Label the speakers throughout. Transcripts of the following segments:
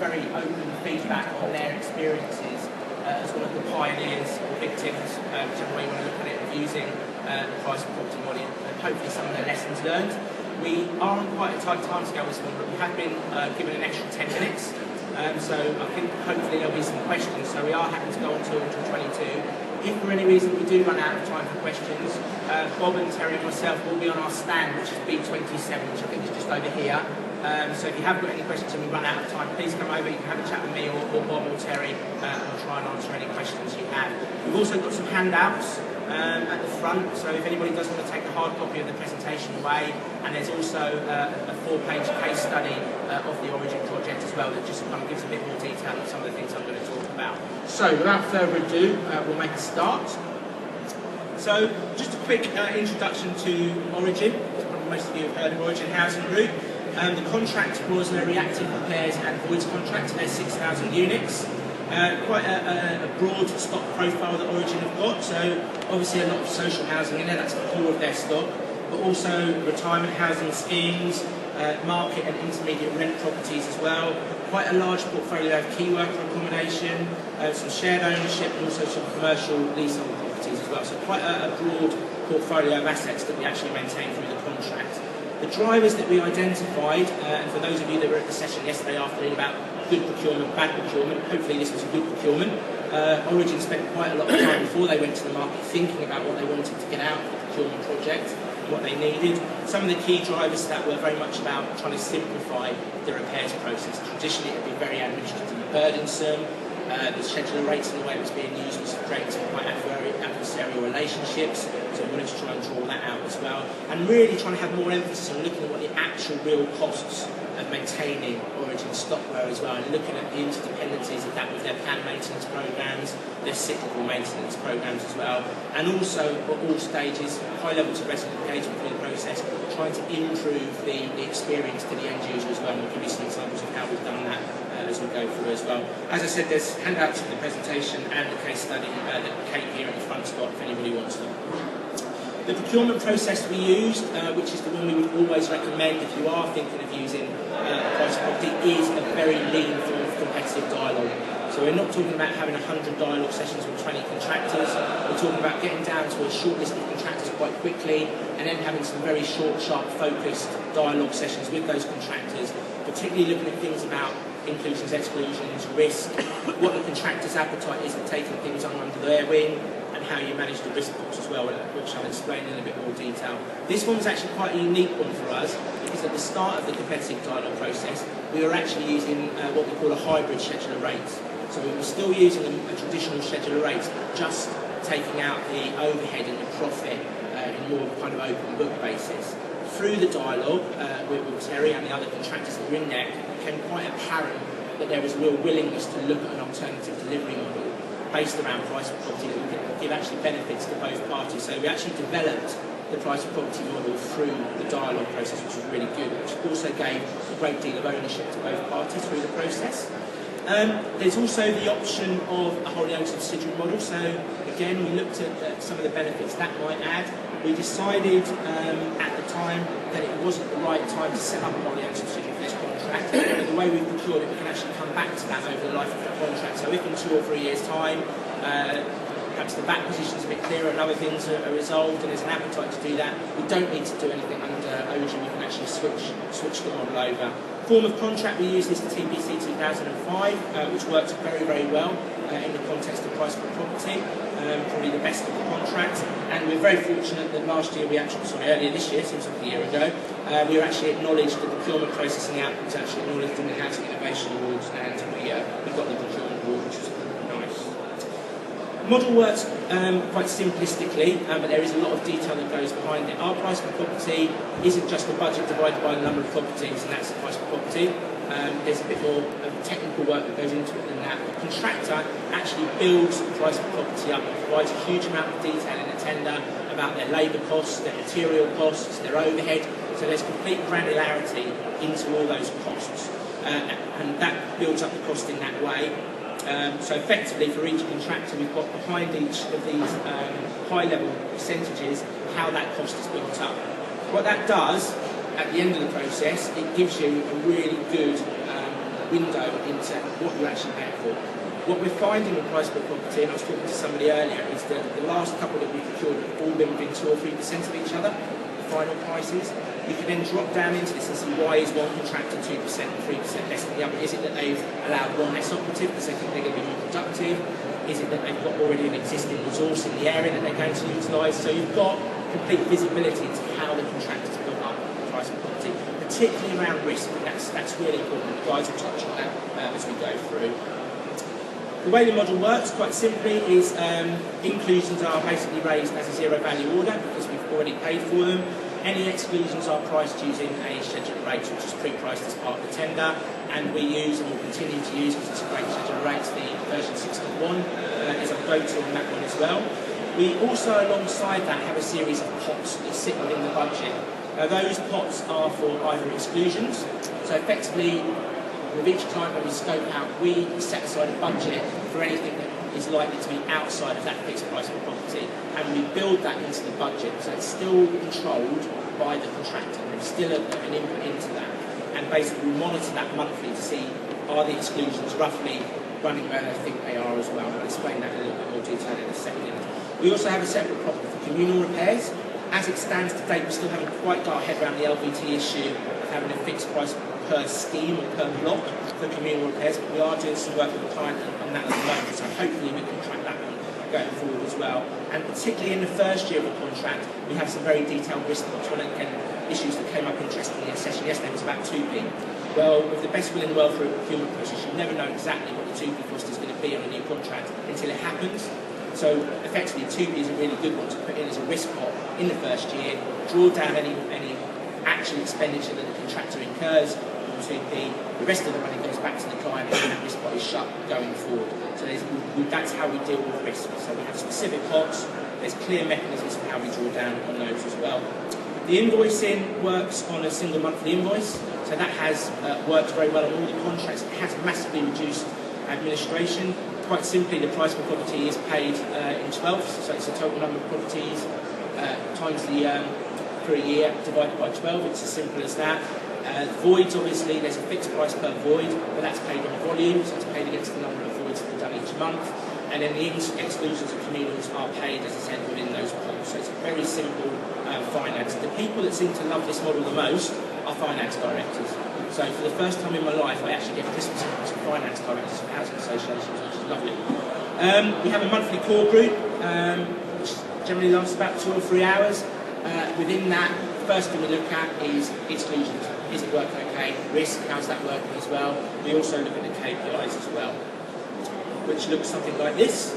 Speaker 1: very open feedback on their experiences as one of the pioneers or victims, whichever way you want to look at it, of using the price of property model, and hopefully some of the lessons learned. We are on quite a tight timescale this morning, but we have been given an extra 10 minutes. So I think hopefully there'll be some questions. So we are happy to go on until 22. If for any reason we do run out of time for questions, Bob and Terry and myself will be on our stand, which is B27, which I think is just over here. So if you have got any questions and we run out of time, please come over. You can have a chat with me or Bob or Terry, and I'll try and answer any questions you have. We've also got some handouts at the front, so if anybody does want to take a hard copy of the presentation away, and there's also a 4-page case study of the Origin project as well that just kind of gives a bit more detail on some of the things I'm going to talk about. So without further ado, we'll make a start. So just a quick introduction to Origin. Probably most of you have heard of Origin Housing Group. The contract was a reactive repairs and voids contract, and there's 6,000 units. Quite a broad stock profile that Origin have got, so obviously a lot of social housing in there, that's the core of their stock, but also retirement housing schemes, market and intermediate rent properties as well. Quite a large portfolio of key worker accommodation, some shared ownership, and also some commercial leasehold properties as well. So quite a broad portfolio of assets that we actually maintain through the contract. The drivers that we identified, and for those of you that were at the session yesterday afternoon about good procurement, bad procurement, hopefully this was a good procurement. Origin spent quite a lot of time before they went to the market thinking about what they wanted to get out of the procurement project and what they needed. Some of the key drivers to that were very much about trying to simplify the repairs process. Traditionally it had been very administratively burdensome. The scheduler rates and the way it was being used was creating some quite adversarial relationships, so we wanted to try and draw that out as well, and really trying to have more emphasis on looking at what the actual real costs of maintaining Origin stock were as well, and looking at the interdependencies of that with their planned maintenance programs, their cyclical maintenance programs as well, and also at all stages, high levels of resident engagement through the process, trying to improve the experience to the end user as well, and we'll give you some examples of how we've done that as we go through as well. As I said, there's handouts for the presentation and the case study that Kate here at the front spot if anybody wants them. The procurement process we used, which is the one we would always recommend if you are thinking of using price property, is a very lean form of competitive dialogue. So we're not talking about having 100 dialogue sessions with 20 contractors. We're talking about getting down to a short list of contractors quite quickly, and then having some very short, sharp, focused dialogue sessions with those contractors, particularly looking at things about inclusions, exclusions, risk, what the contractor's appetite is at taking things on under their wing, and how you manage the risk books as well, which I'll explain in a bit more detail. This one was actually quite a unique one for us, because at the start of the competitive dialogue process, we were actually using what we call a hybrid scheduler rate. So we were still using a traditional scheduler rate, just taking out the overhead and the profit in more of a kind of open book basis. Through the dialogue with Terry and the other contractors that were in there, it became quite apparent that there was a real willingness to look at an alternative delivery model based around price of property that would give actually benefits to both parties. So we actually developed the price of property model through the dialogue process, which was really good, which also gave a great deal of ownership to both parties through the process. There's also the option of a wholly owned subsidiary model. So again, we looked at some of the benefits that might add. We decided at the time that it wasn't the right time to set up a wholly owned subsidiary for this contract. But the way we've procured it, we can actually come back to that over the life of the contract. So if in 2 or 3 years' time, perhaps the back position's a bit clearer and other things are resolved and there's an appetite to do that, we don't need to do anything under Origin, we can actually switch the model over. Form of contract, we use this TPC 2005, which works very, very well in the context of price per property, probably the best of the contract. And we're very fortunate that earlier this year, seems like a year ago, we were actually acknowledged, the procurement process and the output was actually acknowledged in the Housing Innovation Awards, and we got the procurement award, which was nice. The model works quite simplistically, but there is a lot of detail that goes behind it. Our price per property isn't just the budget divided by the number of properties, and that's the price per property. There's a bit more of technical work that goes into it than that. The contractor actually builds the price per property up and provides a huge amount of detail in the tender about their labour costs, their material costs, their overhead. So there's complete granularity into all those costs, and that builds up the cost in that way. So effectively, for each contractor, we've got behind each of these high-level percentages how that cost is built up. What that does, at the end of the process, it gives you a really good window into what you actually pay for. What we're finding with price per property, and I was talking to somebody earlier, is that the last couple that we procured have all been within 2 or 3% of each other, the final prices. You can then drop down into this and see why is one contractor 2% and 3% less than the other. Is it that they've allowed one less operative because they think they're going to be more productive? Is it that they've got already an existing resource in the area that they're going to utilise? So you've got complete visibility into how the contractors built up the price of property, particularly around risk. That's really important. The guys will touch on that as we go through. The way the model works, quite simply, is inclusions are basically raised as a zero value order because we've already paid for them. Any exclusions are priced using a schedule of rates, which is pre-priced as part of the tender, and we use and will continue to use, because it's a great schedule of rates, the version 6.1 is our go-to on that one as well. We also, alongside that, have a series of pots that sit within the budget. Those pots are for either exclusions, so effectively, with each client when we scope out, we set aside a budget for anything that is likely to be outside of that fixed price per property, and we build that into the budget, so it's still controlled by the contractor. There's still an input into that, and basically we monitor that monthly to see are the exclusions roughly running where they think they are as well. I'll explain that in a little bit more detail in a second. We also have a separate pot for communal repairs. As it stands today, we still haven't quite got our head around the LVT issue of having a fixed price per scheme or per block for communal repairs, but we are doing some work with the client on that at the moment, so hopefully we can track that one going forward as well. And particularly in the first year of a contract, we have some very detailed risk pots. One of the issues that came up interestingly in a session yesterday was about 2P. Well, with the best will in the world for a procurement process, you never know exactly what the 2P cost is going to be on a new contract until it happens. So effectively, 2P is a really good one to put in as a risk pot in the first year, draw down any actual expenditure that the contractor incurs on 2P. The rest of the money goes back to the client and that risk pot is shut going forward. So that's how we deal with risk. So we have specific pots, there's clear mechanisms for how we draw down on those as well. The invoicing works on a single monthly invoice, so that has worked very well on all the contracts. It has massively reduced administration. Quite simply, the price per property is paid in 12ths, so it's the total number of properties times the for a year divided by 12. It's as simple as that. Voids, obviously, there's a fixed price per void, but that's paid on volume, so it's paid against the number of voids that are done each month. And then the exclusions and communals are paid, as I said, within those pots. So it's a very simple finance. The people that seem to love this model the most are finance directors. So for the first time in my life, I actually get Christmas cards from finance directors from housing associations, which is lovely. We have a monthly core group, which generally lasts about 2 or 3 hours. Within that, the first thing we look at is exclusions. Is it working okay? Risk, how's that working as well? We also look at the KPIs as well, which looks something like this.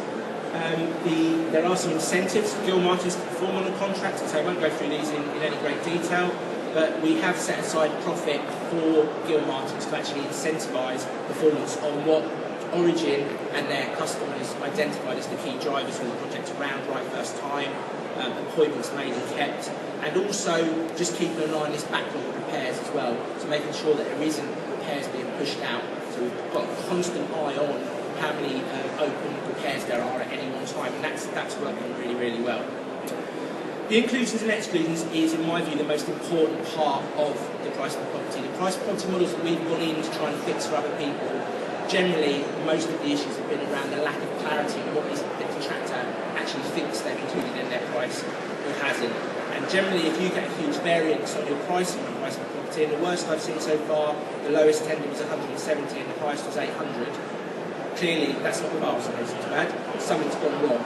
Speaker 1: There are some incentives for Gilmartins to perform on a contract, so I won't go through these in any great detail, but we have set aside profit for Gilmartins to actually incentivise performance on what Origin and their customers identified as the key drivers for the project around right first time, appointments made and kept, and also just keeping an eye on this backlog of repairs as well, so making sure that there isn't repairs being pushed out. So we've got a constant eye on how many open repairs there are at any one time, and that's working really, really well. The inclusions and exclusions is, in my view, the most important part of the price per property. The price per property models that we've gone in to try and fix for other people, generally, most of the issues have been around the lack of clarity on what is the contractor actually thinks they've included in their price or hasn't. And generally, if you get a huge variance on your pricing on price per property, and the worst I've seen so far, the lowest tender was 170 and the price was 800, clearly that's not the bar supposed to add. Something's gone wrong.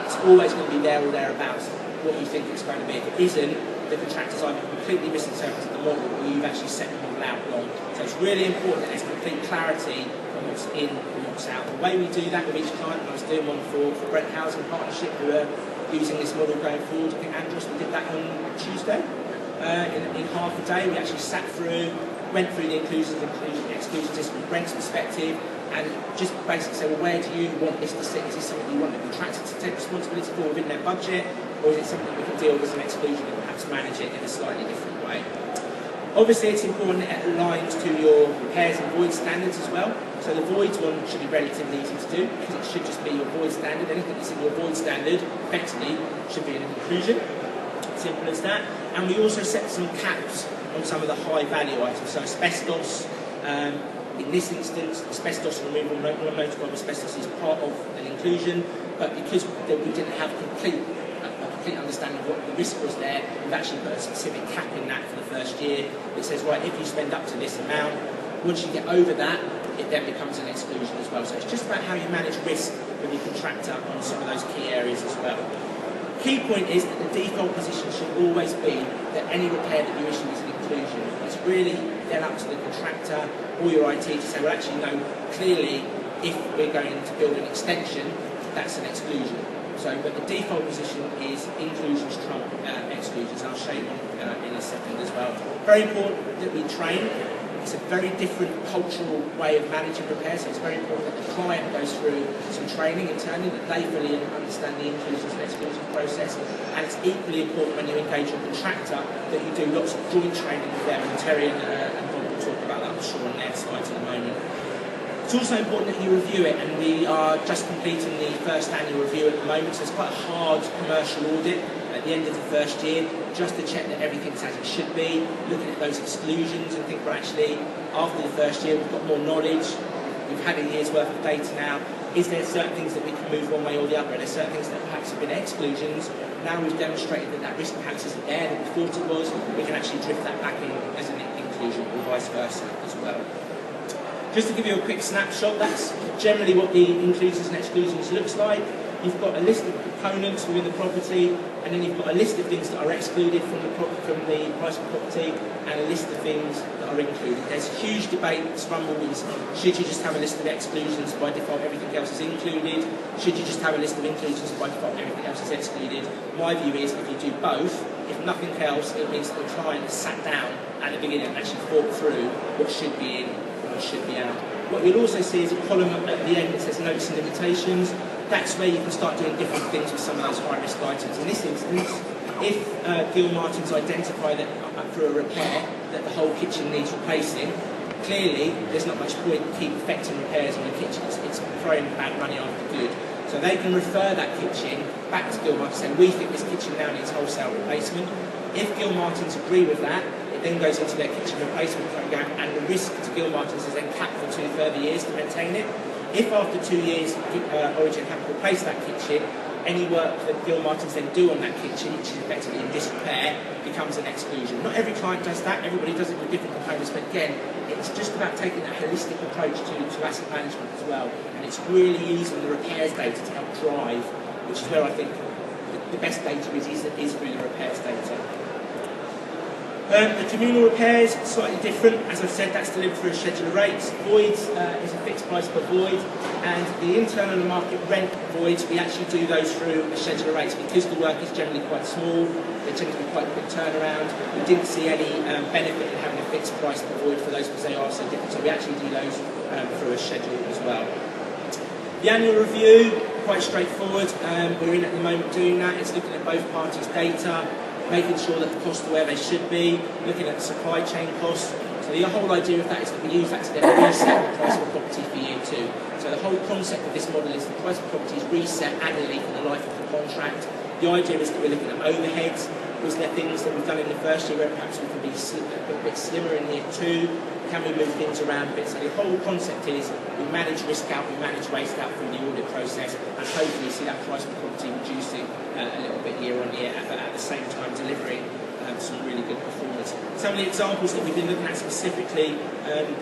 Speaker 1: It's always going to be there or thereabouts what you think it's going to be. If it isn't, the contractor's either completely misinterpreted the model or you've actually set the model out wrong. So it's really important that there's complete clarity on what's in and what's out. The way we do that with each client, and I was doing one for Brent Housing Partnership, who are using this model going forward. I think Andros, we did that on Tuesday. In half a day, we actually sat through, went through the inclusions and exclusions just from Brent's perspective, and just basically say, well, where do you want this to sit? Is this something you want the contractor to take responsibility for within their budget, or is it something we can deal with as an exclusion and perhaps manage it in a slightly different way? Obviously, it's important that it aligns to your repairs and void standards as well. So the voids one should be relatively easy to do, because it should just be your void standard. Anything that's in your void standard, effectively, should be an inclusion. Simple as that. And we also set some caps on some of the high value items. So asbestos, In this instance, asbestos removal, non-notable asbestos is part of an inclusion, but because we didn't have a complete understanding of what the risk was there, we've actually put a specific cap in that for the first year that says, right, if you spend up to this amount, once you get over that, it then becomes an exclusion as well. So it's just about how you manage risk with your contractor on some of those key areas as well. Key point is that the default position should always be that any repair that you issue is an inclusion. It's really then up to the contractor or your IT to say, well, actually, no, clearly, if we're going to build an extension, that's an exclusion. So, but the default position is inclusions trump exclusions. I'll show you one in a second as well. Very important that we train. It's a very different cultural way of managing repairs, so it's very important that the client goes through some training internally, that they fully understand the inclusions and exclusions process, and it's equally important when you engage a contractor that you do lots of joint training with them, and Terry and Bob will talk about that, I'm sure, on their slides in a moment. It's also important that you review it, and we are just completing the first annual review at the moment, so it's quite a hard commercial audit at the end of the first year, just to check that everything's as it should be, looking at those exclusions and think, well, actually, after the first year, we've got more knowledge, we've had a year's worth of data now. Is there certain things that we can move one way or the other? Are there certain things that perhaps have been exclusions? Now we've demonstrated that that risk perhaps isn't there that we thought it was, we can actually drift that back in as an inclusion, or vice versa as well. Just to give you a quick snapshot, that's generally what the inclusions and exclusions looks like. You've got a list of components within the property, and then you've got a list of things that are excluded from the price of property, and a list of things that are included. There's huge debates, rumblings. Should you just have a list of exclusions by default, everything else is included? Should you just have a list of inclusions by default, everything else is excluded? My view is, if you do both, if nothing else, it means that the client has sat down at the beginning and actually thought through what should be in and what should be out. What you'll also see is a column at the end that says notes and limitations. That's where you can start doing different things with some of those high-risk items. In this instance, if Gilmartins identify that through a repair that the whole kitchen needs replacing, clearly there's not much point in keep effecting repairs on the kitchen. It's throwing bad money after good. So they can refer that kitchen back to Gilmartins saying, we think this kitchen now needs wholesale replacement. If Gilmartins agree with that, it then goes into their kitchen replacement programme, and the risk to Gilmartins is then capped for 2 further years to maintain it. If after 2 years Origin have replaced that kitchen, any work that Gilmartins then do on that kitchen, which is effectively in disrepair, becomes an exclusion. Not every client does that, everybody does it with different components, but again, it's just about taking that holistic approach to asset management as well, and it's really using the repairs data to help drive, which is where I think the best data is really repairs data. The communal repairs, slightly different. As I've said, that's delivered through a schedule of rates. Voids is a fixed price per void, and the internal and market rent voids, we actually do those through a schedule of rates because the work is generally quite small. They tend to be quite quick turnaround. We didn't see any benefit in having a fixed price per void for those because they are so different. So we actually do those through a schedule as well. The annual review, quite straightforward. We're in at the moment doing that. It's looking at both parties' data, making sure that the costs are where they should be, looking at the supply chain costs. So the whole idea of that is that we use that to then reset the price of a property for year 2. So the whole concept of this model is the price of property is reset annually for the life of the contract. The idea is that we're looking at overheads. Was there things that we've done in the first year where perhaps we can be a bit slimmer in year 2? Can we move things around a bit? So the whole concept is we manage risk out, we manage waste out through the audit process, and hopefully see that price per property reducing a little bit year on year, at the same time delivering some really good performance. Some of the examples that we've been looking at specifically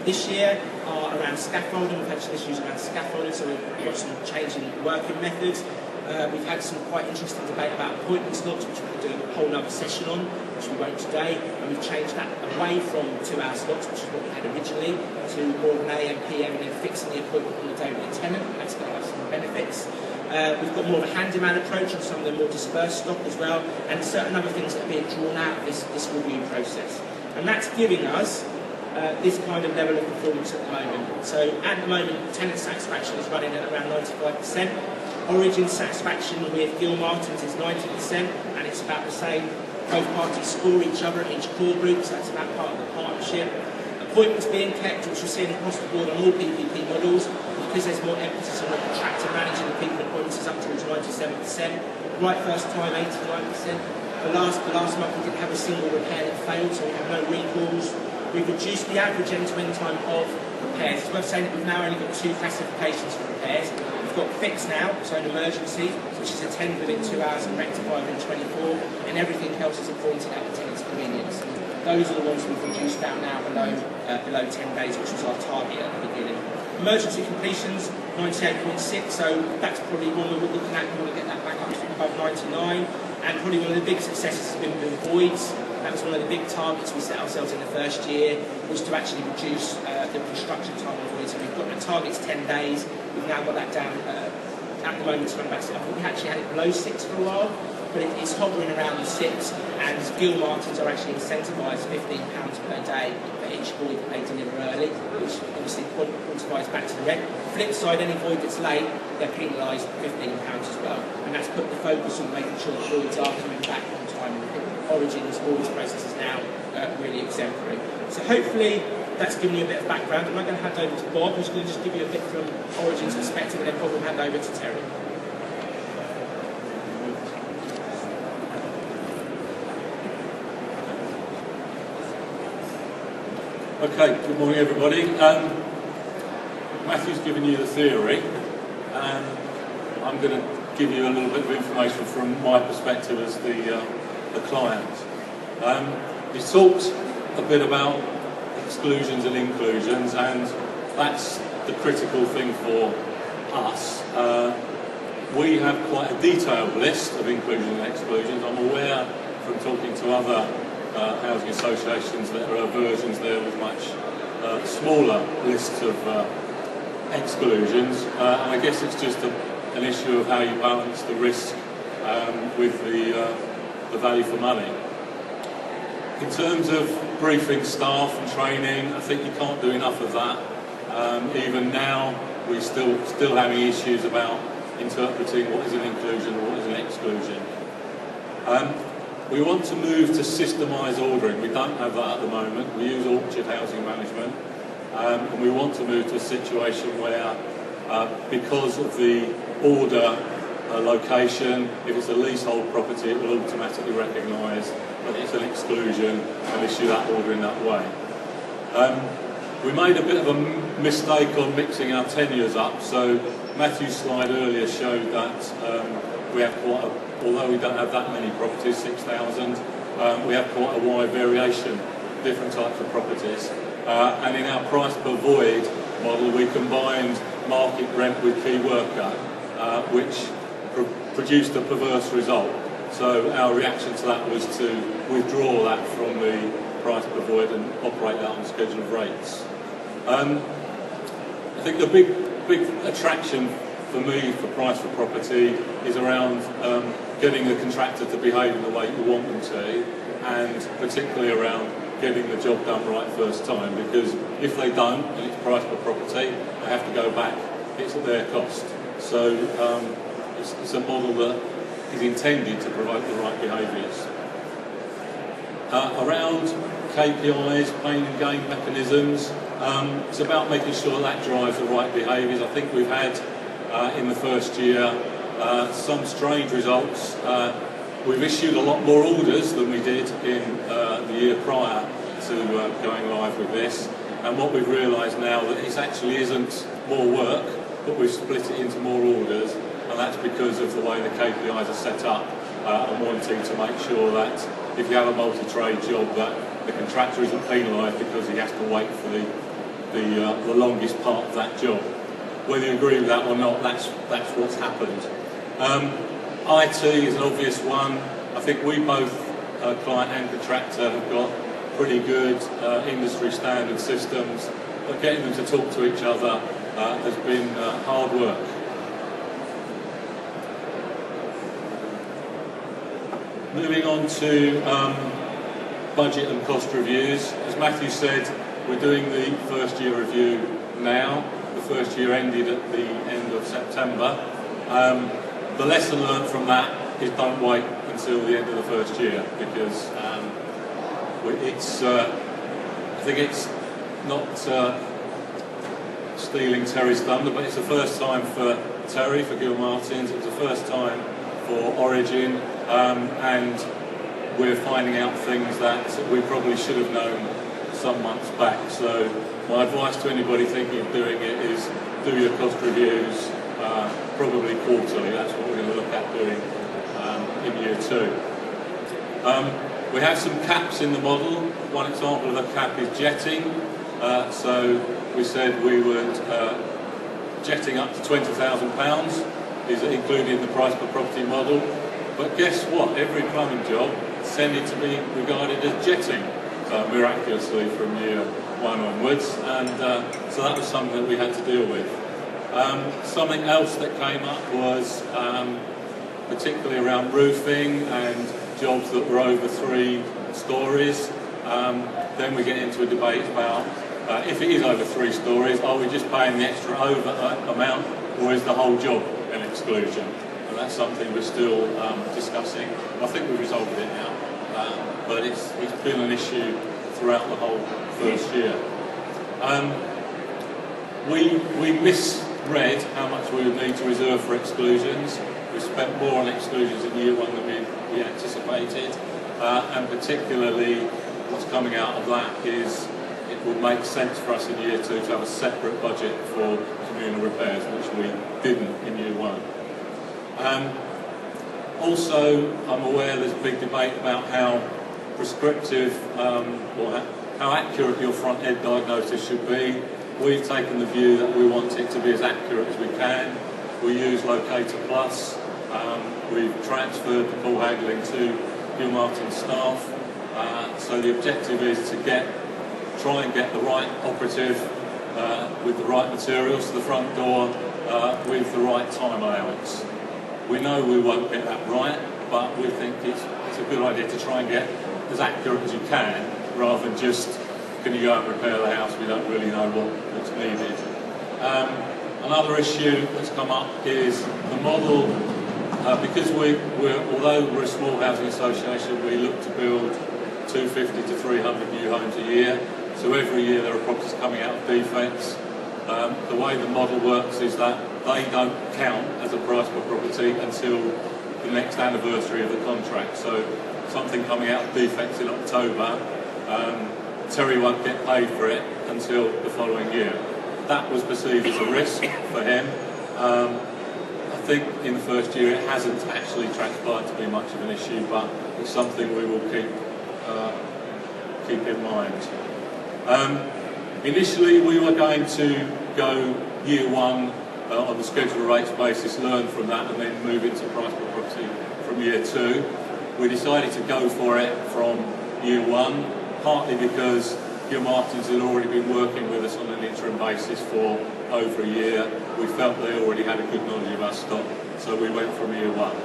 Speaker 1: this year are around scaffolding. We've had some issues around scaffolding, so we've got some change in working methods. We've had some quite interesting debate about appointment slots, which we could do a whole other session on, which we won't today, and we've changed that away from 2-hour slots, which is what we had originally, to more of an AM, PM, and then fixing the appointment on the day with the tenant. That's going to have some benefits. We've got more of a handyman approach on some of the more dispersed stock as well, and certain other things that are being drawn out of this review process. And that's giving us this kind of level of performance at the moment. So at the moment, tenant satisfaction is running at around 95%. Origin satisfaction with Gilmartins is 90%, and it's about the same. Both parties score each other at each core group, so that's about part of the partnership. Appointments being kept, which we're seeing across the board on all PPP models, because there's more emphasis on the contractor managing the people appointments is up towards 97%. Right first time, 89%. For last month, we didn't have a single repair that failed, so we have no recalls. We've reduced the average end-to-end time of repairs. It's worth saying that we've now only got 2 classifications for repairs. We've got fixed now, so an emergency, which is attended within 2 hours and rectified within 24, and everything else is appointed at the tenant's convenience. Those are the ones we've reduced down now below 10 days, which was our target at the beginning. Emergency completions, 98.6, so that's probably one we're looking at. We want to get that back up to above 99. And probably one of the big successes has been with voids. That was one of the big targets we set ourselves in the first year, was to actually reduce the construction time of voids. So we've got the target's 10 days. We've now got that down at the moment to around about 6. I think we actually had it below 6 for a while, but it's hovering around the 6. And Gilmartins are actually incentivised £15 per day for each void that they deliver early, which obviously quantifies back to the rent. Flip side, any void that's late, they're penalised £15 as well. And that's put the focus on making sure that voids are coming back on time. And Origin's voids process is now really exemplary. So hopefully that's given you a bit of background. I'm not going to hand over to Bob, who's going to just give you a bit from Origin's perspective, and then Bob will hand over to Terry.
Speaker 2: Okay, good morning everybody. Matthew's given you the theory, and I'm going to give you a little bit of information from my perspective as the client. He's talked a bit about exclusions and inclusions, and that's the critical thing for us. We have quite a detailed list of inclusions and exclusions. I'm aware from talking to other housing associations that there are versions there with much smaller lists of exclusions, and I guess it's just an issue of how you balance the risk with the value for money. In terms of briefing staff and training, I think you can't do enough of that. Even now, we're still having issues about interpreting what is an inclusion and what is an exclusion. We want to move to systemised ordering. We don't have that at the moment. We use Orchard Housing Management, and we want to move to a situation where, because of the order location, if it's a leasehold property, it will automatically recognise that it's an exclusion and issue that order in that way. We made a bit of a mistake on mixing our tenures up. So Matthew's slide earlier showed that we have quite a, although we don't have that many properties, 6,000, we have quite a wide variation, different types of properties. And in our price per void model, we combined market rent with key worker, which produced a perverse result. So our reaction to that was to withdraw that from the price per void and operate that on schedule of rates. I think the big attraction for me for price for property is around getting the contractor to behave in the way you want them to, and particularly around getting the job done right first time, because if they don't and it's price per property, they have to go back. It's at their cost. So it's a model that is intended to provoke the right behaviours. Around KPIs, pain and gain mechanisms, it's about making sure that drives the right behaviours. I think we've had in the first year some strange results. We've issued a lot more orders than we did in the year prior to going live with this, and what we've realised now that it actually isn't more work, but we've split it into more orders, and that's because of the way the KPIs are set up, and wanting to make sure that if you have a multi-trade job that the contractor isn't penalised because he has to wait for the longest part of that job. Whether you agree with that or not, that's what's happened. IT is an obvious one. I think we both, client and contractor, have got pretty good industry standard systems, but getting them to talk to each other has been hard work. Moving on to budget and cost reviews. As Matthew said, we're doing the first year review now. The first year ended at the end of September. The lesson learned from that is don't wait until the end of the first year, because it's I think it's not stealing Terry's thunder, but it's the first time for Terry, for Gilmartins. It was the first time for Origin, and we're finding out things that we probably should have known some months back. So my advice to anybody thinking of doing it is do your cost reviews probably quarterly. That's what we're going to look at doing in year 2. We have some caps in the model. One example of a cap is jetting. So we said we would jetting up to £20,000 is included in the price per property model. But guess what? Every plumbing job tended to be regarded as jetting miraculously from year 1 onwards, and so that was something that we had to deal with. Something else that came up was particularly around roofing and jobs that were over 3 stories. Then we get into a debate about if it is over 3 stories, are we just paying the extra over amount, or is the whole job an exclusion? And that's something we're still discussing. I think we've resolved it now, but it's been an issue throughout the whole first year. We misread how much we would need to reserve for exclusions. We spent more on exclusions in year 1 than we anticipated, and particularly what's coming out of that is it would make sense for us in year 2 to have a separate budget for communal repairs, which we didn't in year 1. Also, I'm aware there's a big debate about how prescriptive or how accurate your front end diagnosis should be. We've taken the view that we want it to be as accurate as we can. We use Locator Plus. We've transferred the call handling to Gilmartins staff. So the objective is to try and get the right operative with the right materials to the front door with the right time allowance. We know we won't get that right, but we think it's a good idea to try and get as accurate as you can, rather than just, can you go and repair the house, we don't really know what's needed. Another issue that's come up is the model, because although we're a small housing association, we look to build 250 to 300 new homes a year, so every year there are properties coming out of defects. The way the model works is that they don't count as a price per property until the next anniversary of the contract. So something coming out of defects in October, Terry won't get paid for it until the following year. That was perceived as a risk for him. I think in the first year it hasn't actually transpired to be much of an issue, but it's something we will keep in mind. Initially we were going to go year 1 on the schedule rates basis, learn from that, and then move into price per property from year 2. We decided to go for it from year 1, partly because Gilmartins had already been working with us on an interim basis for over a year. We felt they already had a good knowledge of our stock, so we went from year 1.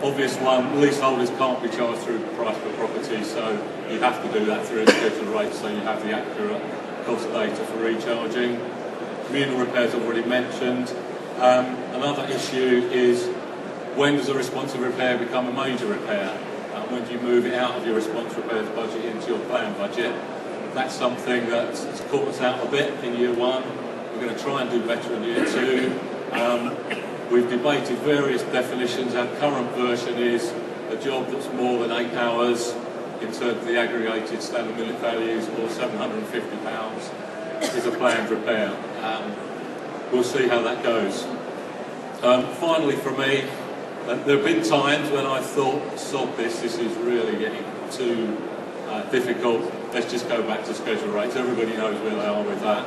Speaker 2: Obvious one, leaseholders can't be charged through price per property, so you have to do that through a schedule rate, so you have the accurate cost data for recharging. Communal repairs I've already mentioned. Another issue is, when does a responsive repair become a major repair? When do you move it out of your response repairs budget into your planned budget? That's something that's caught us out a bit in year 1. We're going to try and do better in year 2. We've debated various definitions. Our current version is a job that's more than 8 hours in terms of the aggregated standard minute values, or £750 is a planned repair. We'll see how that goes. Finally, for me, there have been times when I thought, sod this is really getting too difficult, let's just go back to schedule rates. Everybody knows where they are with that.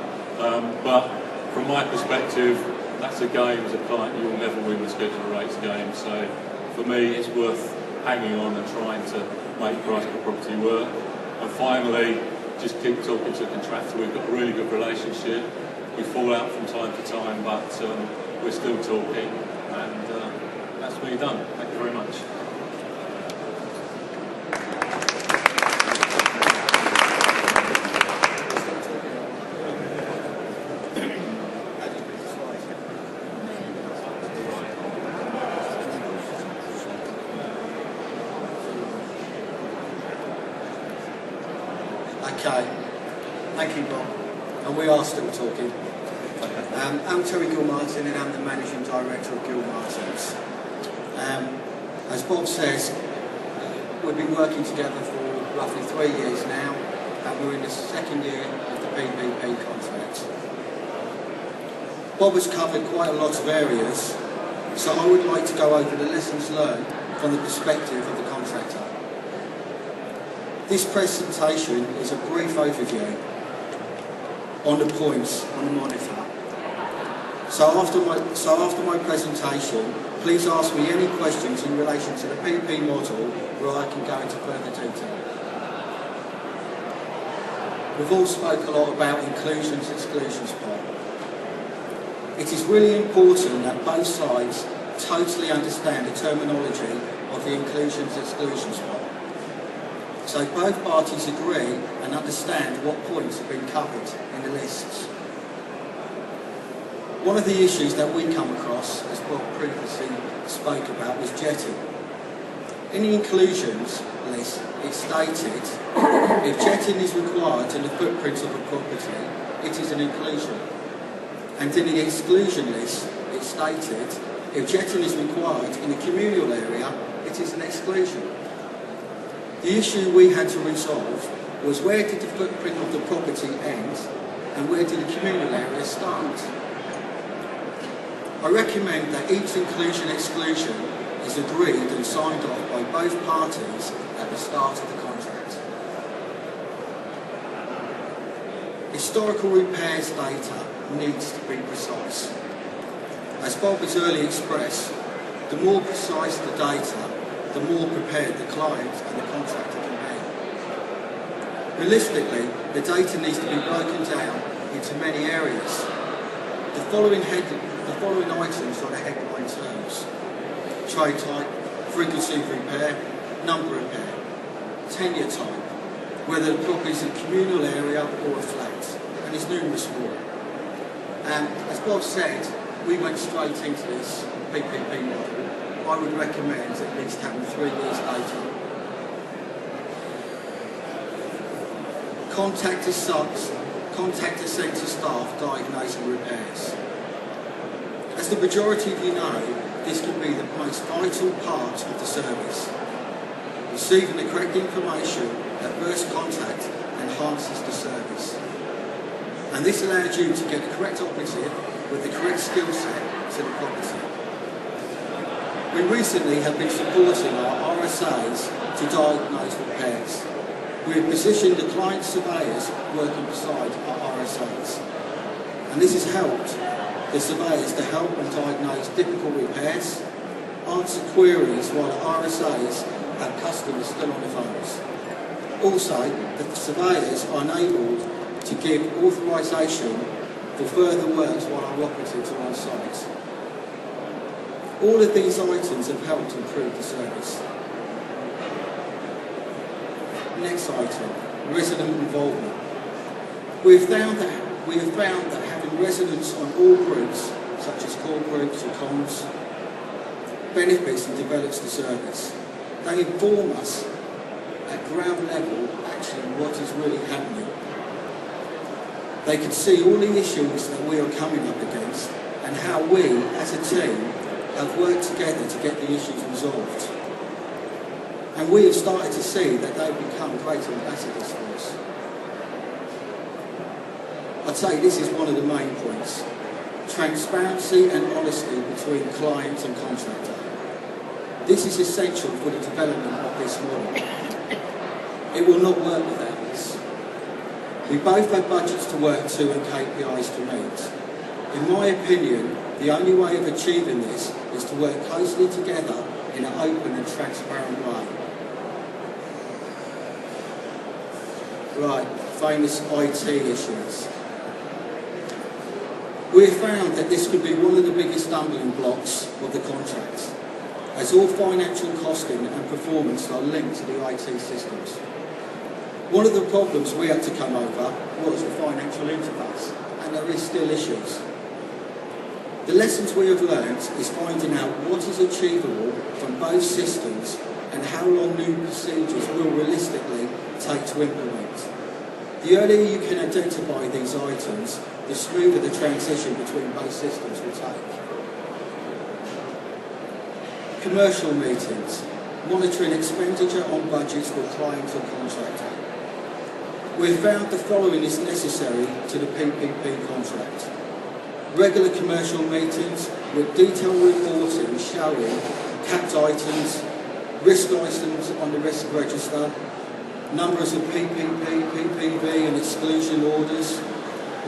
Speaker 2: But from my perspective, that's a game as a client, you'll never win the schedule rates game. So for me, it's worth hanging on and trying to make price per property work. And finally, just keep talking to the contractor. We've got a really good relationship. We fall out from time to time, but we're still talking, and that's me done. Thank you very much.
Speaker 3: Okay, thank you, Bob. And we are still talking. I'm Terry Gilmartins, and I'm the Managing Director of Gilmartins. As Bob says, we've been working together for roughly 3 years now. and we're in the second year of the PPP contract. Bob has covered quite a lot of areas, so I would like to go over the lessons learned from the perspective of the contractor. This presentation is a brief overview on the points on the monitor. So after my presentation, please ask me any questions in relation to the PP model where I can go into further detail. We've all spoke a lot about inclusions, exclusions part. It is really important that both sides totally understand the terminology of the inclusions, exclusions part. So both parties agree and understand what points have been covered in the lists. One of the issues that we come across, as Bob previously spoke about, was jetting. In the inclusions list, it stated, if jetting is required in the footprint of a property, it is an inclusion. And in the exclusion list, it stated, if jetting is required in a communal area, it is an exclusion. The issue we had to resolve was where did the footprint of the property end and where did the communal area start? I recommend that each inclusion-exclusion is agreed and signed off by both parties at the start of the contract. Historical repairs data needs to be precise. As Bob has earlier expressed, the more precise the data, the more prepared the client and the contractor can be. Realistically, the data needs to be broken down into many areas. The following items are the headline terms: trade type, frequency of repair, number of repair, tenure type, whether the property is a communal area or a flat, and there's numerous more. As Bob said, we went straight into this PPP model. I would recommend at least having 3 years data. Contact centre staff diagnosing repairs. As the majority of you know, this can be the most vital part of the service. Receiving the correct information at first contact enhances the service. And this allows you to get the correct operative with the correct skill set to the property. We recently have been supporting our RSAs to diagnose repairs. We have positioned the client surveyors working beside our RSAs. And this has helped the surveyors to help and diagnose difficult repairs, answer queries while the RSAs have customers still on the phones. Also, the surveyors are enabled to give authorisation for further works while our operatives are on site. All of these items have helped improve the service. Next item, resident involvement. We have found that having residents on all groups, such as core groups or comms, benefits and develops the service. They inform us at ground level actually what is really happening. They can see all the issues that we are coming up against and how we, as a team, have worked together to get the issues resolved. And we have started to see that they have become great ambassadors for us. I'd say this is one of the main points. Transparency and honesty between client and contractor. This is essential for the development of this model. It will not work without this. We both have budgets to work to and KPIs to meet. In my opinion, the only way of achieving this is to work closely together in an open and transparent way. Right, famous IT issues. We have found that this could be one of the biggest stumbling blocks of the contract, as all financial costing and performance are linked to the IT systems. One of the problems we had to come over was the financial interface, and there is still issues. The lessons we have learned is finding out what is achievable from both systems and how long new procedures will realistically take to implement. The earlier you can identify these items, the smoother the transition between both systems will take. Commercial meetings, monitoring expenditure on budgets for client or contractor. We've found the following is necessary to the PPP contract. Regular commercial meetings with detailed reporting showing capped items, risk items on the risk register, numbers of PPP, PPV and exclusion orders,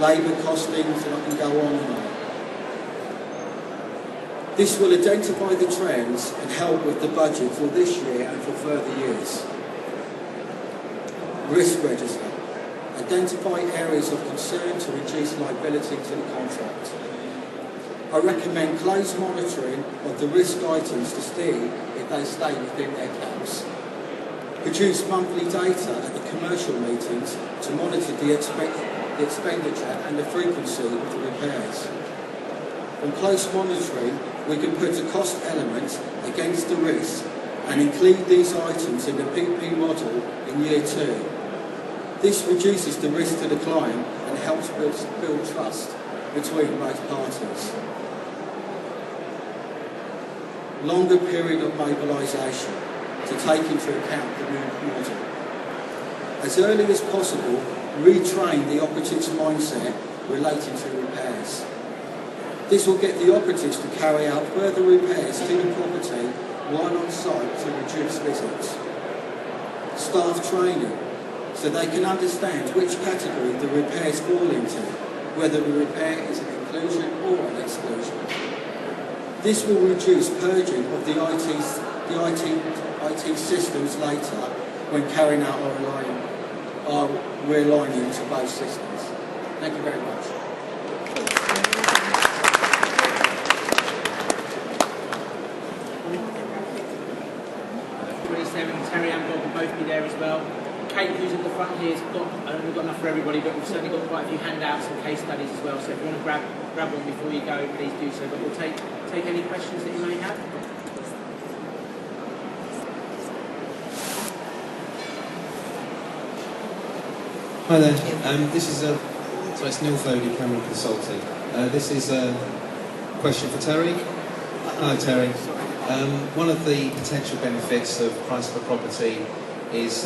Speaker 3: labour costings, and I can go on and on. This will identify the trends and help with the budget for this year and for further years. Risk register. Identify areas of concern to reduce liability to the contract. I recommend close monitoring of the risk items to see if they stay within their caps. Produce monthly data at the commercial meetings to monitor the expenditure and the frequency of the repairs. From close monitoring, we can put a cost element against the risk and include these items in the PP model in year 2. This reduces the risk to the client and helps build trust between both parties. Longer period of mobilisation to take into account the new model. As early as possible, retrain the operative's mindset relating to repairs. This will get the operatives to carry out further repairs to the property while on site to reduce visits. Staff training, so they can understand which category the repairs fall into, whether the repair is an inclusion or an exclusion. This will reduce purging of the IT systems later when carrying out our realigning to both systems. Thank you very much.
Speaker 1: Terry and Bob will both be there as well. Kate, who's at the front here, has got, I don't know, we've got enough for everybody, but we've certainly got quite a few handouts and case studies as well. So if you want to grab one before you go, please do so. But we'll take any questions that you may have.
Speaker 4: Hi there. This is it's Neil Foley, Procurement Consulting. This is a question for Terry. Hi Terry. One of the potential benefits of price per property is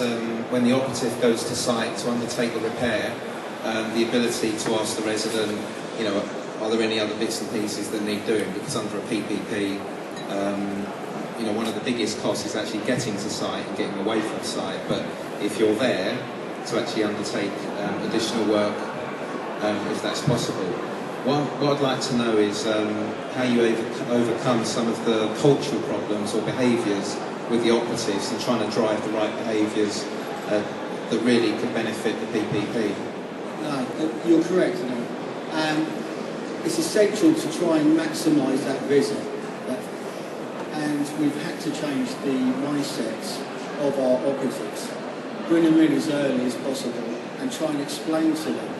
Speaker 4: when the operative goes to site to undertake the repair, the ability to ask the resident, you know, are there any other bits and pieces that need doing? Because under a PPP, you know, one of the biggest costs is actually getting to site and getting away from site. But if you're there to actually undertake additional work, if that's possible. What I'd like to know is how you overcome some of the cultural problems or behaviours with the operatives and trying to drive the right behaviours that really could benefit the PPP.
Speaker 3: No, you're correct. It's essential to try and maximise that visit, and we've had to change the mindsets of our operatives. Bring them in as early as possible and try and explain to them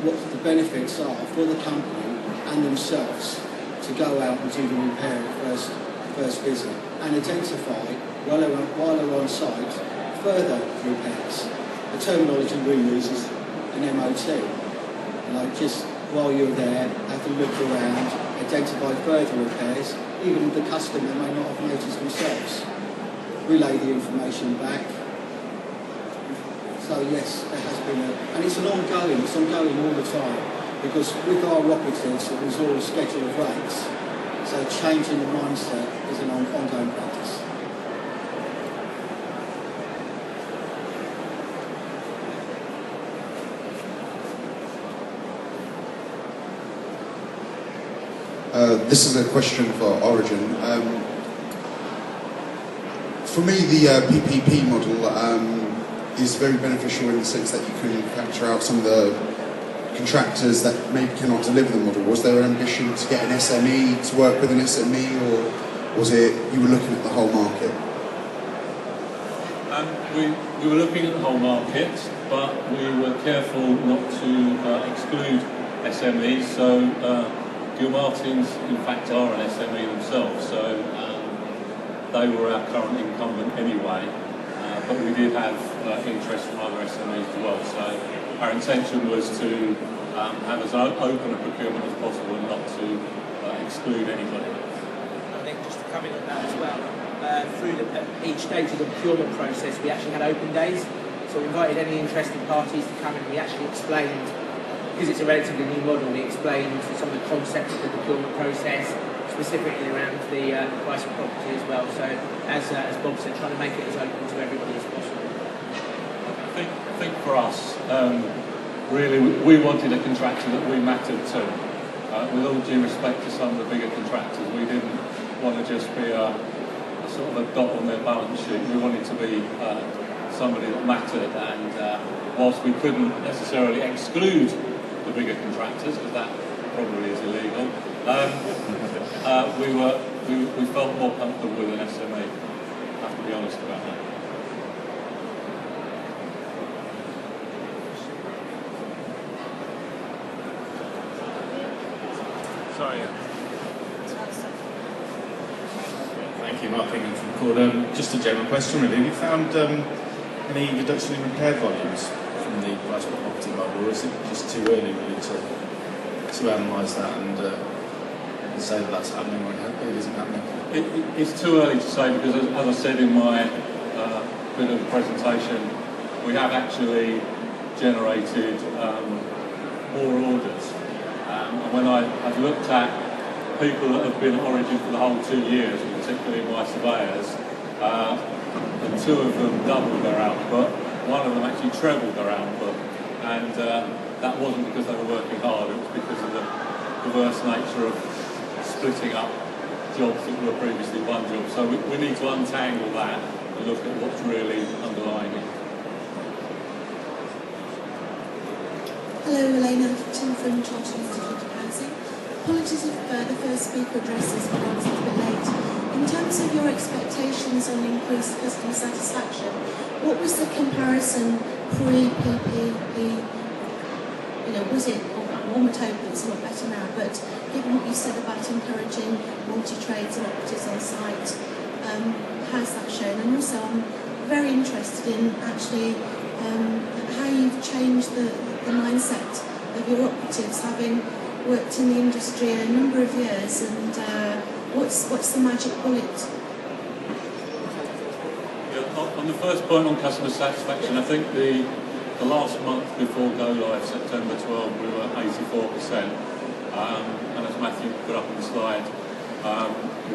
Speaker 3: what the benefits are for the company and themselves to go out and do the repair at first visit and identify, while they're on site, further repairs. The terminology we use is an MOT. Just while you're there, have a look around, identify further repairs, even the customer may not have noticed themselves. Relay the information back. So yes, there has been and it's ongoing all the time, because with our operatives there's all a schedule of rates, so changing the mindset is an ongoing practice.
Speaker 5: This is a question for Origin. For me, the PPP model is very beneficial in the sense that you can capture out some of the contractors that maybe cannot deliver the model. Was there an ambition to get an SME, to work with an SME, or was it you were looking at the whole market?
Speaker 2: We were looking at the whole market, but we were careful not to exclude SMEs. So Gilmartins, in fact, are an SME themselves, so they were our current incumbent anyway. But we did have interest from other SMEs as well. So our intention was to have as open a procurement as possible and not to exclude anybody.
Speaker 1: I think just to come in on that as well, through each stage of the procurement process, we actually had open days. So we invited any interested parties to come in. We actually explained, because it's a relatively new model, we explained some of the concepts of the procurement process, specifically around the price of property as well. So as Bob said, trying to make it as open to everybody as possible.
Speaker 2: I think for us, really, we wanted a contractor that we mattered to. With all due respect to some of the bigger contractors, we didn't want to just be a sort of a dot on their balance sheet. We wanted to be somebody that mattered, and whilst we couldn't necessarily exclude the bigger contractors, because that probably is illegal, we felt more comfortable with an SME. I have to be honest about that.
Speaker 6: Sorry. Thank you, Mark Ingham from Cord. Just a general question, really. Have you found any reduction in repair volumes from the price per property model, or is it just too early really to analyse that and say that that's happening or it isn't happening?
Speaker 2: It's too early to say, because as I said in my bit of the presentation, we have actually generated more orders. And when I've looked at people that have been at Origin for the whole 2 years, and particularly my surveyors, and 2 of them doubled their output, 1 of them actually trebled their output, and that wasn't because they were working hard, it was because of the perverse nature of splitting up jobs that were previously one job. So we need to untangle that and look at what's really underlying it.
Speaker 7: Hello, Elena Tim from Chartered Institute of Housing. Apologies if the first speaker addresses but I was a bit late. In terms of your expectations on increased customer satisfaction, what was the comparison pre-PPP? Was it, one would hope it's a lot better now, but given what you said about encouraging multi-trades and operatives on site, how's that shown? And also I'm very interested in actually how you've changed the mindset of your operatives, having worked in the industry a number of years, and what's the magic bullet?
Speaker 2: Yeah, on the first point on customer satisfaction, I think the last month before go live, September 12, we were 84%, and as Matthew put up on the slide,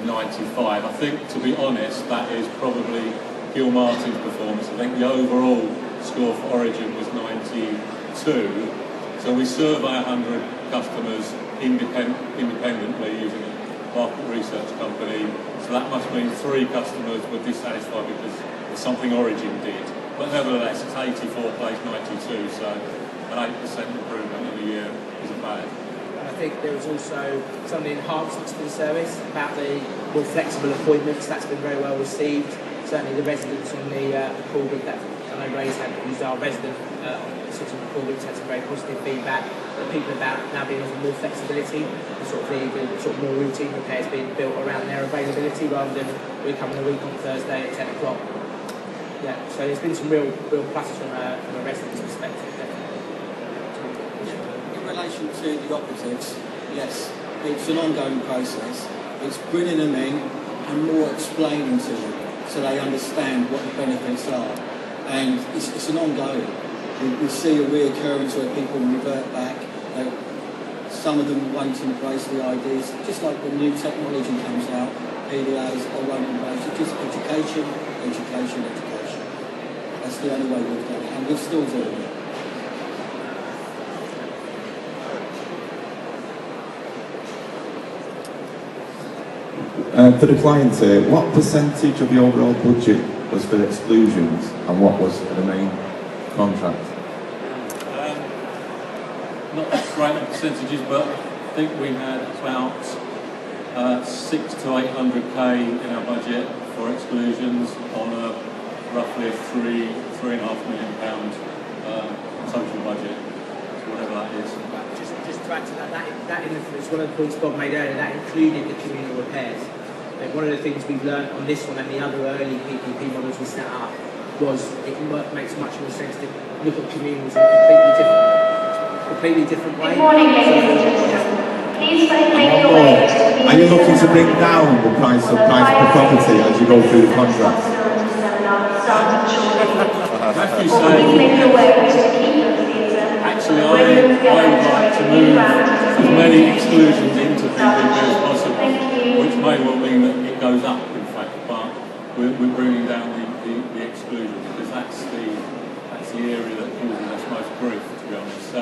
Speaker 2: 95. I think, to be honest, that is probably Gilmartins' performance. I think the overall score for Origin was 92. So we survey 100 customers independently using a market research company. So that must mean 3 customers were dissatisfied because of something Origin did. But nevertheless, it's 84 plays 92, so an 8% improvement in a year isn't bad.
Speaker 1: And I think there was also some of the enhancements to the service about the more flexible appointments. That's been very well received. Certainly the residents on the call group that I know Ray's had, who's our resident sort of call group, had some very positive feedback. That people about now being offered more flexibility, the sort of more routine repairs being built around their availability rather than we come in a week on Thursday at 10 o'clock. Yeah, so there's been some real pluses from a resident's perspective, definitely.
Speaker 3: In relation to the operatives, yes, it's an ongoing process. It's bringing them in and more explaining to them so they understand what the benefits are. And it's an ongoing. We see a reoccurrence where people revert back. Some of them won't embrace the ideas, just like when new technology comes out, PDAs, they won't embrace it. Just education. That's the only way we've done it, and we're still doing it.
Speaker 8: For the client here, what percentage of the overall budget was for exclusions and what was for the main contract?
Speaker 2: Not great on percentages, but I think we had about 600 to 800k in our budget for exclusions on a roughly £3.5 million total budget, so whatever that is.
Speaker 1: Just to add to that it's one of the points Bob made earlier, that included the communal repairs. One of the things we've learned on this one and the other early PPP models we set up was it makes much more sense to look at communals in a completely different way.
Speaker 9: Good morning, ladies and gentlemen. Please make your way to the
Speaker 8: Are you looking to bring down the price per property as you go through the contract?
Speaker 9: Starting shortly.
Speaker 2: have to
Speaker 9: Or
Speaker 2: say,
Speaker 9: please make your way to the Keeper Theatre.
Speaker 2: actually, I would like to move as many exclusions into PPP as possible, which may well mean that it goes up, in fact, but we're bringing down the exclusion because that's the area that causes us most grief, to be honest. So,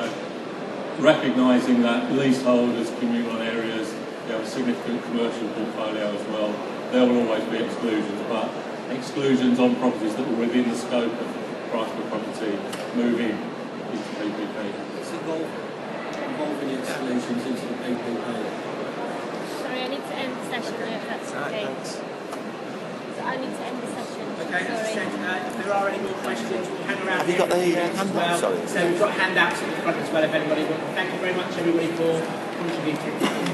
Speaker 2: recognising that leaseholders, communal areas, they have a significant commercial portfolio as well, there will always be exclusions, but exclusions on properties that were within the scope of price per property move in into PPP.
Speaker 3: It's involving the exclusions into the PPP.
Speaker 10: Sorry, I need to end the session if that's okay. So I need to end the session.
Speaker 1: Okay, as I said, if there are any more questions, we'll hang around.
Speaker 11: Have you got the handouts?
Speaker 1: Sorry. So we've got handouts at the front as well if anybody wants. Thank you very much everybody for contributing.